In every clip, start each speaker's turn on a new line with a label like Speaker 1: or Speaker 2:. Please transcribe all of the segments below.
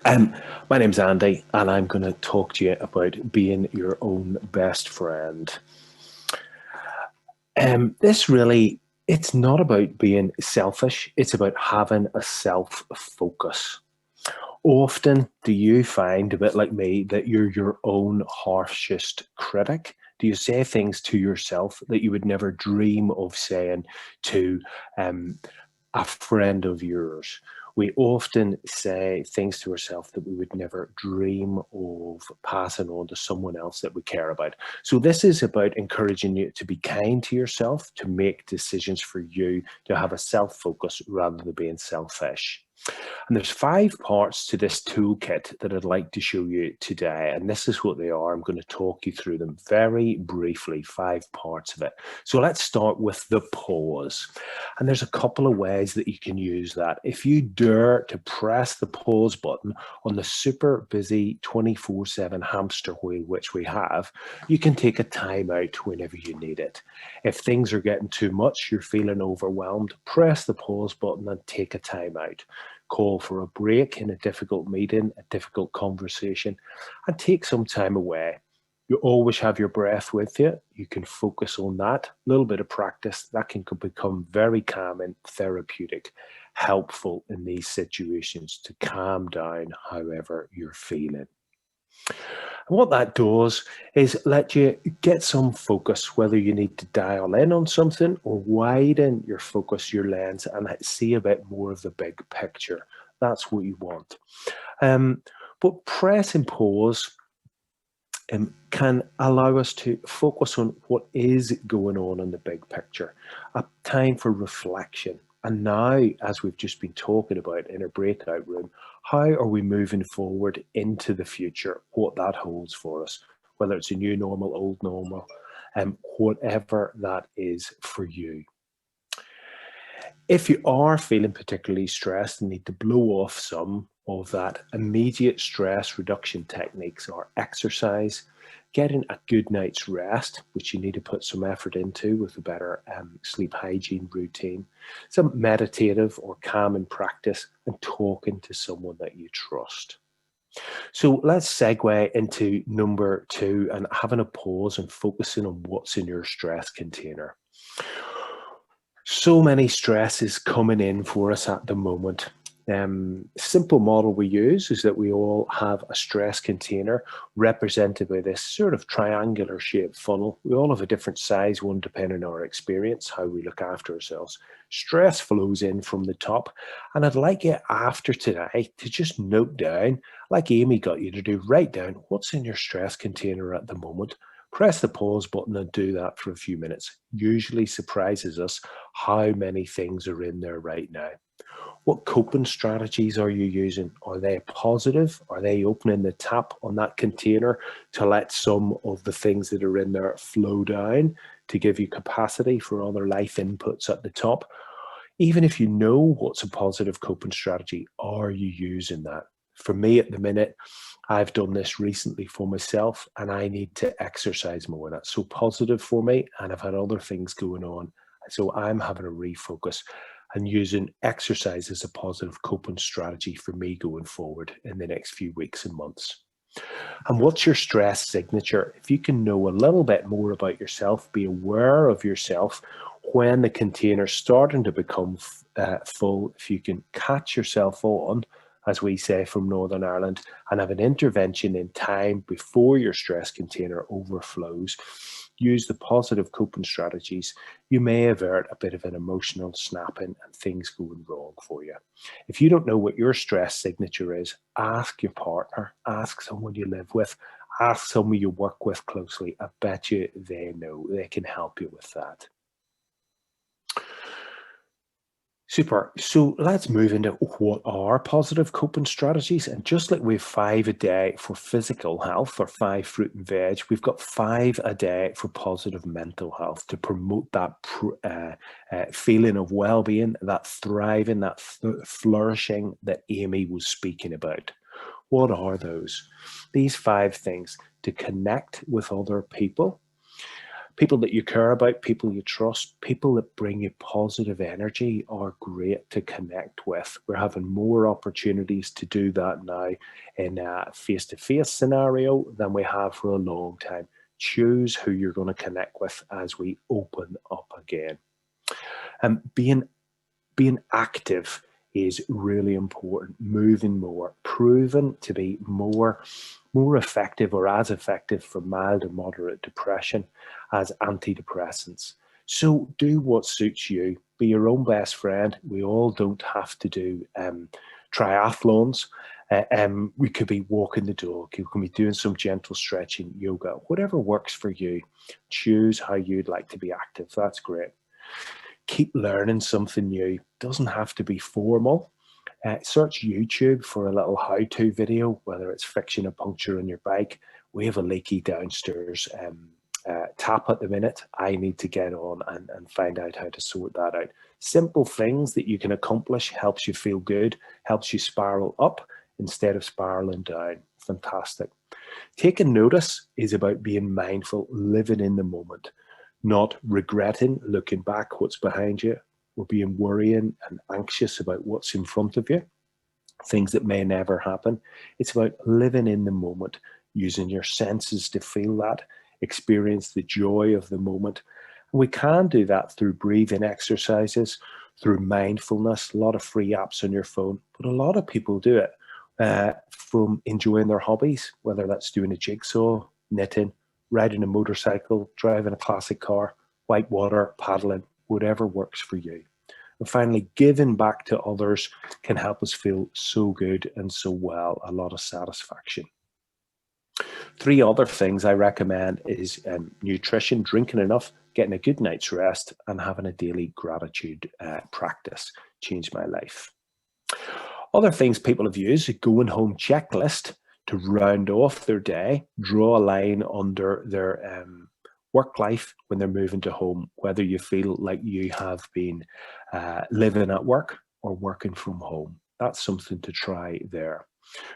Speaker 1: Um, my name's Andy, and I'm going to talk to you about being your own best friend. This really, it's not about being selfish, it's about having a self focus. Often, do you find, a bit like me, that you're your own harshest critic? Do you say things to yourself that you would never dream of saying to um, a friend of yours? We often say things to ourselves that we would never dream of passing on to someone else that we care about. So, this is about encouraging you to be kind to yourself, to make decisions for you, to have a self focus rather than being selfish. And there's 5 parts to this toolkit that I'd like to show you today. And this is what they are. I'm going to talk you through them very briefly, 5 parts of it. So let's start with the pause. And there's a couple of ways that you can use that. If you dare to press the pause button on the super busy 24/7 hamster wheel, which we have, you can take a time out whenever you need it. If things are getting too much, you're feeling overwhelmed, press the pause button and take a time out. Call for a break in a difficult meeting, a difficult conversation, and take some time away. You always have your breath with you. You can focus on that. A little bit of practice that can become very calming, therapeutic, helpful in these situations to calm down however you're feeling. And what that does is let you get some focus, whether you need to dial in on something or widen your focus, your lens, and see a bit more of the big picture. That's what you want. Um, but press and pause can allow us to focus on what is going on in the big picture, a time for reflection. And now, as we've just been talking about in a breakout room, how are we moving forward into the future, what that holds for us, whether it's a new normal, old normal, whatever that is for you. If you are feeling particularly stressed and need to blow off some of that, immediate stress reduction techniques are exercise, getting a good night's rest, which you need to put some effort into with a better sleep hygiene routine, some meditative or calming practice, and talking to someone that you trust. So let's segue into number 2 and having a pause and focusing on what's in your stress container. So many stresses coming in for us at the moment. Simple model we use is that we all have a stress container represented by this sort of triangular shaped funnel. We all have a different size one depending on our experience, how we look after ourselves. Stress flows in from the top, and I'd like you after today to just note down, like Amy got you to do, write down what's in your stress container at the moment. Press the pause button and do that for a few minutes. Usually surprises us how many things are in there right now. What coping strategies are you using? Are they positive? Are they opening the tap on that container to let some of the things that are in there flow down to give you capacity for other life inputs at the top? Even if you know what's a positive coping strategy, are you using that? For me at the minute, I've done this recently for myself and I need to exercise more. That's so positive for me. And I've had other things going on. So I'm having a refocus and using exercise as a positive coping strategy for me going forward in the next few weeks and months. And what's your stress signature? If you can know a little bit more about yourself, be aware of yourself when the container's starting to become full, if you can catch yourself on, as we say from Northern Ireland, and have an intervention in time before your stress container overflows, use the positive coping strategies, you may avert a bit of an emotional snapping and things going wrong for you. If you don't know what your stress signature is, ask your partner, ask someone you live with, ask someone you work with closely. I bet you they know, they can help you with that. Super. So let's move into what are positive coping strategies. And just like we have 5 a day for physical health or 5 fruit and veg, we've got 5 a day for positive mental health to promote that feeling of well-being, that thriving, that flourishing that Amy was speaking about. What are those? These 5 things: to connect with other people, People that you care about, people you trust, people that bring you positive energy are great to connect with. We're having more opportunities to do that now in a face-to-face scenario than we have for a long time. Choose who you're going to connect with as we open up again. And being active is really important. Moving more, proven to be more effective or as effective for mild and moderate depression as antidepressants. So do what suits you. Be your own best friend. We all don't have to do triathlons. We could be walking the dog. You can be doing some gentle stretching, yoga, whatever works for you. Choose how you'd like to be active. That's great. Keep learning something new. Doesn't have to be formal. Search YouTube for a little how-to video, whether it's fixing a puncture on your bike. We have a leaky downstairs tap at the minute. I need to get on and find out how to sort that out. Simple things that you can accomplish helps you feel good, helps you spiral up instead of spiraling down. Fantastic. Taking notice is about being mindful, living in the moment, not regretting, looking back what's behind you, or being worrying and anxious about what's in front of you, things that may never happen. It's about living in the moment, using your senses to feel that, experience the joy of the moment. And we can do that through breathing exercises, through mindfulness, a lot of free apps on your phone, but a lot of people do it from enjoying their hobbies, whether that's doing a jigsaw, knitting, riding a motorcycle, driving a classic car, whitewater, paddling, whatever works for you. And finally, giving back to others can help us feel so good and so well, a lot of satisfaction. 3 other things I recommend is nutrition, drinking enough, getting a good night's rest, and having a daily gratitude practice. Changed my life. Other things people have used, a going home checklist to round off their day, draw a line under their work life when they're moving to home, whether you feel like you have been living at work or working from home. That's something to try there.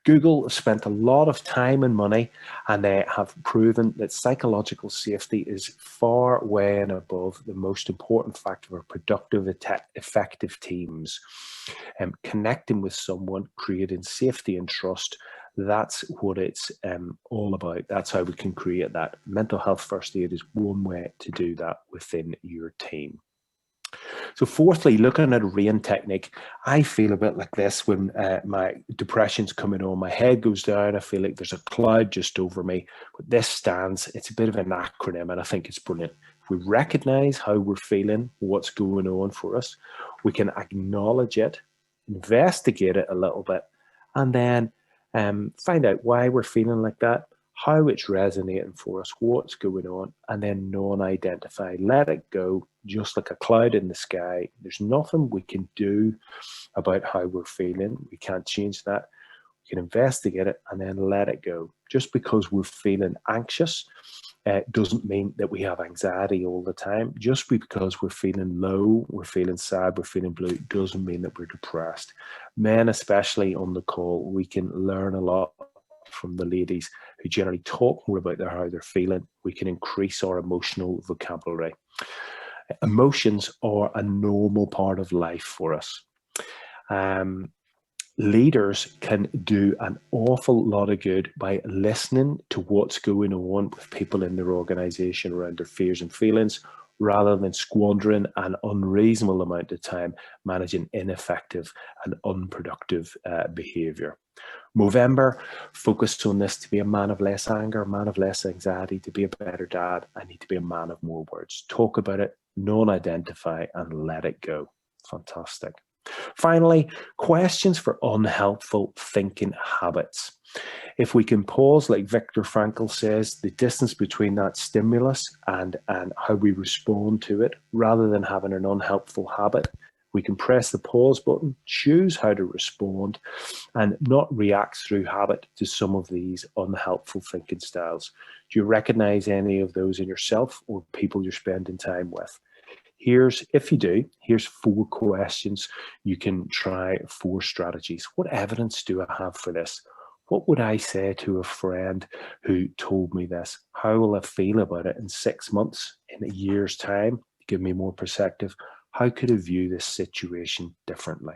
Speaker 1: Google spent a lot of time and money, and they have proven that psychological safety is far way and above the most important factor for productive, effective teams. Connecting with someone, creating safety and trust, that's what it's all about. That's how we can create that. Mental health first aid is one way to do that within your team. So fourthly, looking at a rain technique, I feel a bit like this when my depression's coming on, my head goes down, I feel like there's a cloud just over me. But this stands, it's a bit of an acronym, and I think it's brilliant. If we recognize how we're feeling, what's going on for us, we can acknowledge it, investigate it a little bit, and then find out why we're feeling like that, how it's resonating for us, what's going on, and then non-identify, let it go, just like a cloud in the sky. There's nothing we can do about how we're feeling. We can't change that. We can investigate it and then let it go. Just because we're feeling anxious doesn't mean that we have anxiety all the time. Just because we're feeling low, we're feeling sad, we're feeling blue, doesn't mean that we're depressed. Men, especially on the call, we can learn a lot from the ladies who generally talk more about how they're feeling. We can increase our emotional vocabulary. Emotions are a normal part of life for us. Leaders can do an awful lot of good by listening to what's going on with people in their organization around their fears and feelings, rather than squandering an unreasonable amount of time managing ineffective and unproductive behavior. Movember focused on this: to be a man of less anger, a man of less anxiety, to be a better dad. I need to be a man of more words. Talk about it, non-identify, and let it go. Fantastic. Finally, questions for unhelpful thinking habits. If we can pause, like Viktor Frankl says, the distance between that stimulus and how we respond to it, rather than having an unhelpful habit, we can press the pause button, choose how to respond, and not react through habit to some of these unhelpful thinking styles. Do you recognize any of those in yourself or people you're spending time with? If you do, here's 4 questions. You can try 4 strategies. What evidence do I have for this? What would I say to a friend who told me this? How will I feel about it in 6 months, in a year's time? Give me more perspective. How could I view this situation differently?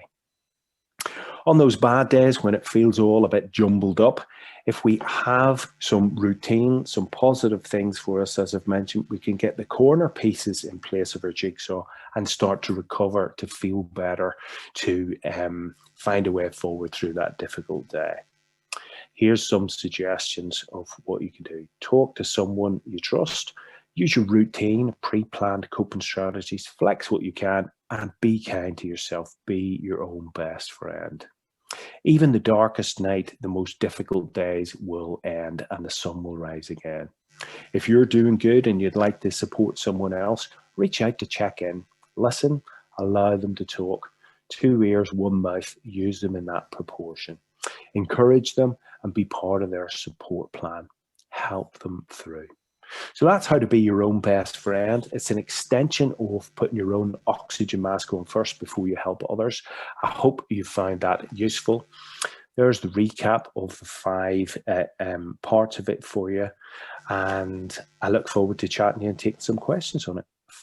Speaker 1: On those bad days when it feels all a bit jumbled up, if we have some routine, some positive things for us, as I've mentioned, we can get the corner pieces in place of our jigsaw and start to recover, to feel better, to find a way forward through that difficult day. Here's some suggestions of what you can do. Talk to someone you trust. Use your routine, pre-planned coping strategies, flex what you can, and be kind to yourself. Be your own best friend. Even the darkest night, the most difficult days will end and the sun will rise again. If you're doing good and you'd like to support someone else, reach out to check in, listen, allow them to talk. 2 ears, 1 mouth, use them in that proportion. Encourage them and be part of their support plan. Help them through. So that's how to be your own best friend. It's an extension of putting your own oxygen mask on first before you help others. I hope you found that useful. There's the recap of the 5 parts of it for you. And I look forward to chatting to you and taking some questions on it.